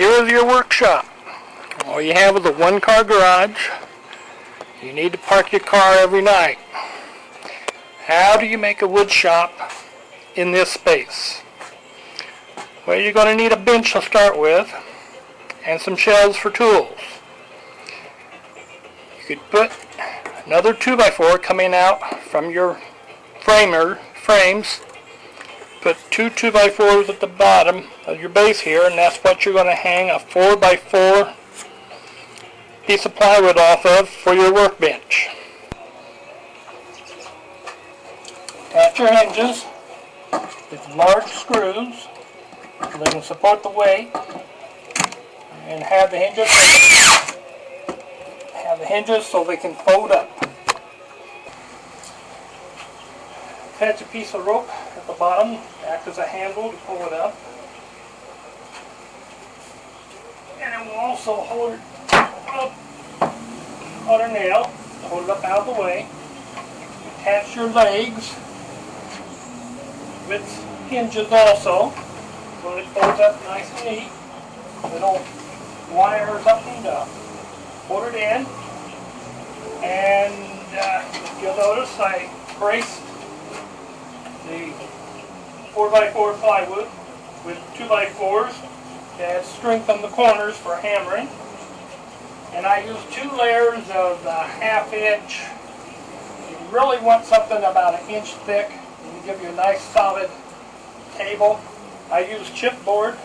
Here is your workshop. All you have is a one-car garage. You need to park your car every night. How do you make a wood shop in this space? Well, you're going to need a bench to start with and some shelves for tools. You could put another 2x4 coming out from your frames. Put two 2x4s at the bottom of your base here, and that's what you're going to hang a 4x4 piece of plywood off of for your workbench. Attach your hinges with large screws so they can support the weight, and have the hinges so they can fold up. Attach a piece of rope at the bottom, act as a handle to pull it up. And it will also hold it up on a nail, hold it up out of the way. Attach your legs with hinges also, so it folds up nice and neat. Little wires up and up. Hold it in, and you'll notice I braced the 4x4 plywood with 2x4s to add strength on the corners for hammering. And I use 2 layers of 1/2 inch. You really want something about 1 inch thick and give you a nice solid table. I use chipboard,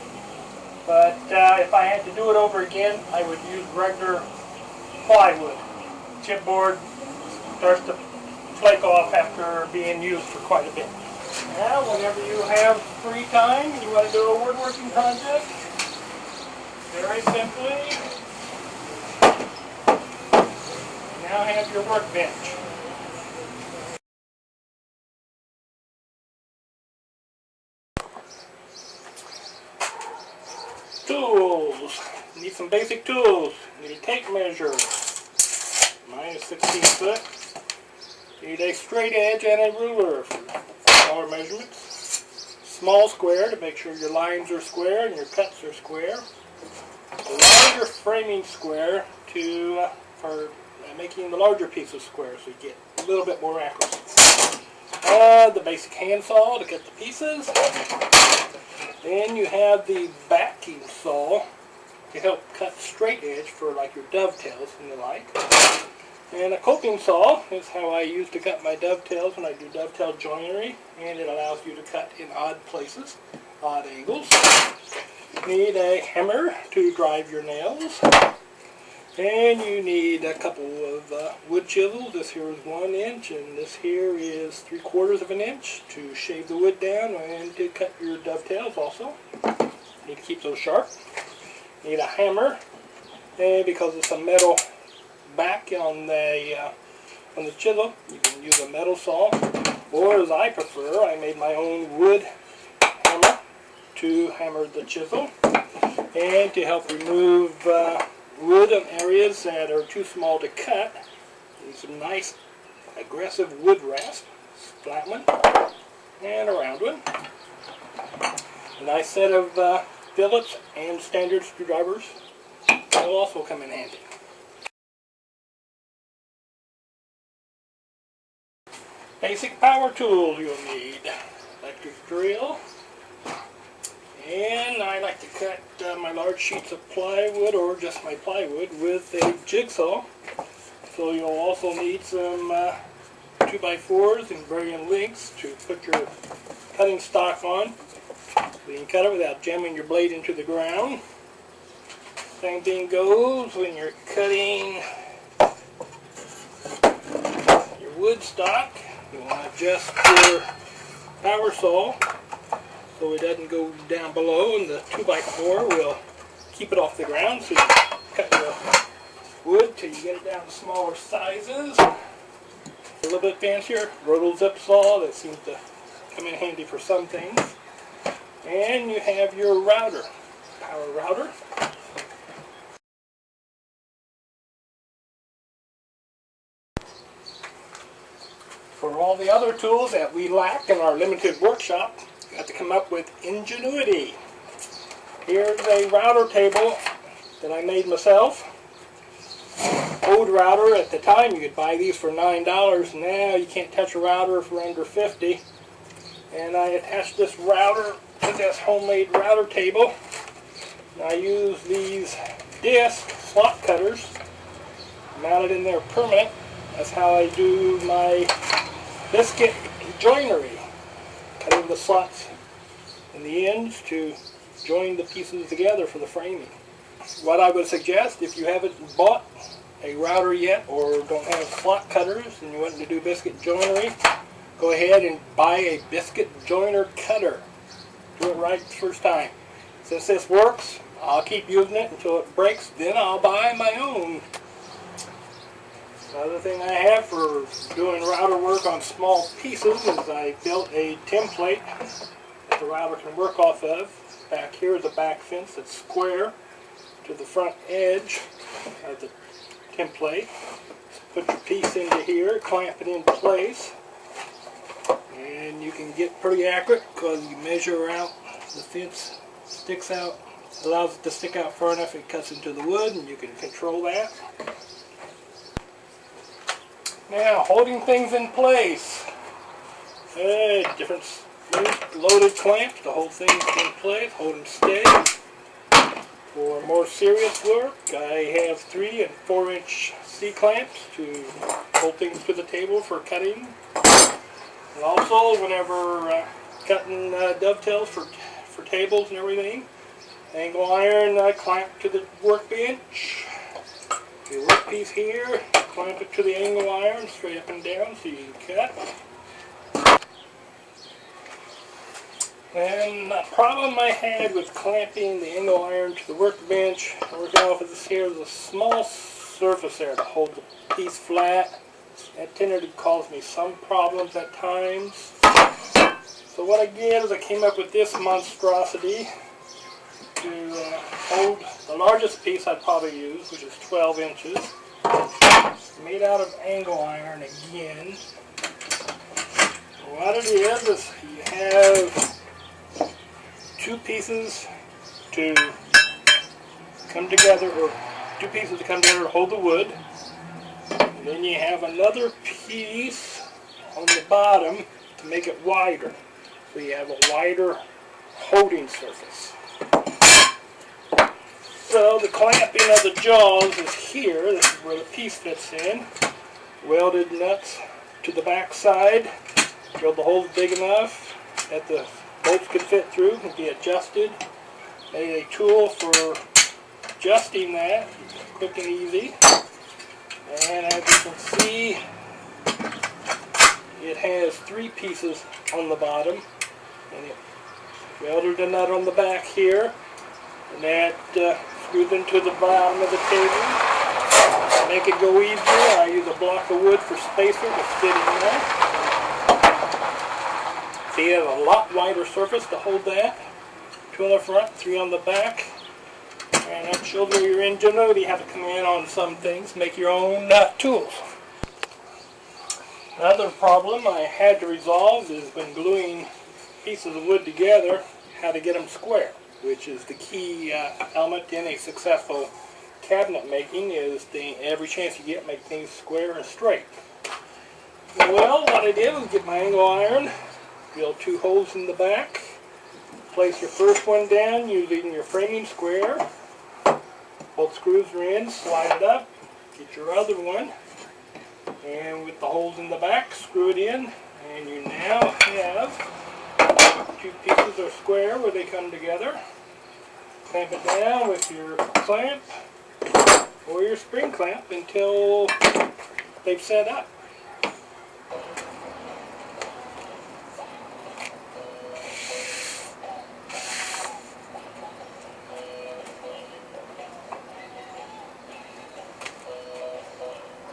but if I had to do it over again, I would use regular plywood. Chipboard starts to flake off after being used for quite a bit. Now, whenever you have free time, you want to do a woodworking project, very simply, you now have your workbench. Tools. You need some basic tools. You need a tape measure. Mine is 16 foot. You need a straight edge and a ruler for smaller measurements. Small square to make sure your lines are square and your cuts are square. A larger framing square for making the larger pieces square, so you get a little bit more accuracy. The basic handsaw to cut the pieces. Then you have the backing saw to help cut straight edge for like your dovetails and the like. And a coping saw is how I use to cut my dovetails when I do dovetail joinery, and it allows you to cut in odd places, odd angles. You need a hammer to drive your nails, and you need a couple of wood chisels. This here is 1 inch, and this here is 3/4 of an inch to shave the wood down and to cut your dovetails also. You need to keep those sharp. You need a hammer, and because it's a metal back on the chisel, you can use a metal saw, or as I prefer, I made my own wood hammer to hammer the chisel, and to help remove wood in areas that are too small to cut. Use some nice aggressive wood rasp, flat one and a round one. A nice set of Phillips and standard screwdrivers will also come in handy. Basic power tools you'll need. Electric drill. And I like to cut my large sheets of plywood or just my plywood with a jigsaw. So you'll also need some 2x4s in varying lengths to put your cutting stock on. So you can cut it without jamming your blade into the ground. Same thing goes when you're cutting your wood stock. You want to adjust your power saw so it doesn't go down below, and the 2x4 will keep it off the ground. So you cut the wood till you get it down to smaller sizes. A little bit fancier roto zip saw that seems to come in handy for some things. And you have your router, power router. For all the other tools that we lack in our limited workshop, you have to come up with ingenuity. Here's a router table that I made myself. Old router, at the time you could buy these for $9. Now you can't touch a router for under $50. And I attached this router to this homemade router table. And I use these disc slot cutters mounted in there permanent. That's how I do my biscuit joinery. Cutting the slots in the ends to join the pieces together for the framing. What I would suggest, if you haven't bought a router yet or don't have slot cutters and you want to do biscuit joinery, go ahead and buy a biscuit joiner cutter. Do it right the first time. Since this works, I'll keep using it until it breaks, then I'll buy my own. The other thing I have for doing router work on small pieces is I built a template that the router can work off of. Back here is a back fence that's square to the front edge of the template. Put your piece into here, clamp it in place, and you can get pretty accurate because you measure out the fence, sticks out, allows it to stick out far enough it cuts into the wood, and you can control that. Now, holding things in place. Different loaded clamps to hold things in place, hold them steady. For more serious work, I have 3 and 4-inch C-clamps to hold things to the table for cutting. And also, whenever cutting dovetails for tables and everything, angle iron clamp to the workbench. Your workpiece here, clamp it to the angle iron straight up and down so you can cut. And the problem I had with clamping the angle iron to the workbench, working off of this here, is a small surface there to hold the piece flat. That tended to cause me some problems at times. So what I did is I came up with this monstrosity to hold the largest piece I'd probably use, which is 12 inches. It's made out of angle iron again. What it is you have 2 pieces to come together, or 2 pieces to come together to hold the wood. And then you have another piece on the bottom to make it wider. So you have a wider holding surface. So the clamping of the jaws is here. This is where the piece fits in. Welded nuts to the back side. Drilled the holes big enough that the bolts could fit through and be adjusted. Made a tool for adjusting that, quick and easy. And as you can see, it has 3 pieces on the bottom. And it welded a nut on the back here, and that screws into the bottom of the table. To make it go easier, I use a block of wood for spacer to fit in there. So you have a lot wider surface to hold that. 2 on the front, 3 on the back. And that shows where your ingenuity have to come in on some things. Make your own tools. Another problem I had to resolve is when gluing pieces of wood together, how to get them square, which is the key element in a successful cabinet making, is every chance you get, make things square and straight. Well, what I did was get my angle iron, drill 2 holes in the back, place your first one down using your framing square, both screws are in, slide it up, get your other one, and with the holes in the back, screw it in, and you now have 2 pieces are square where they come together. Clamp it down with your clamp or your spring clamp until they've set up.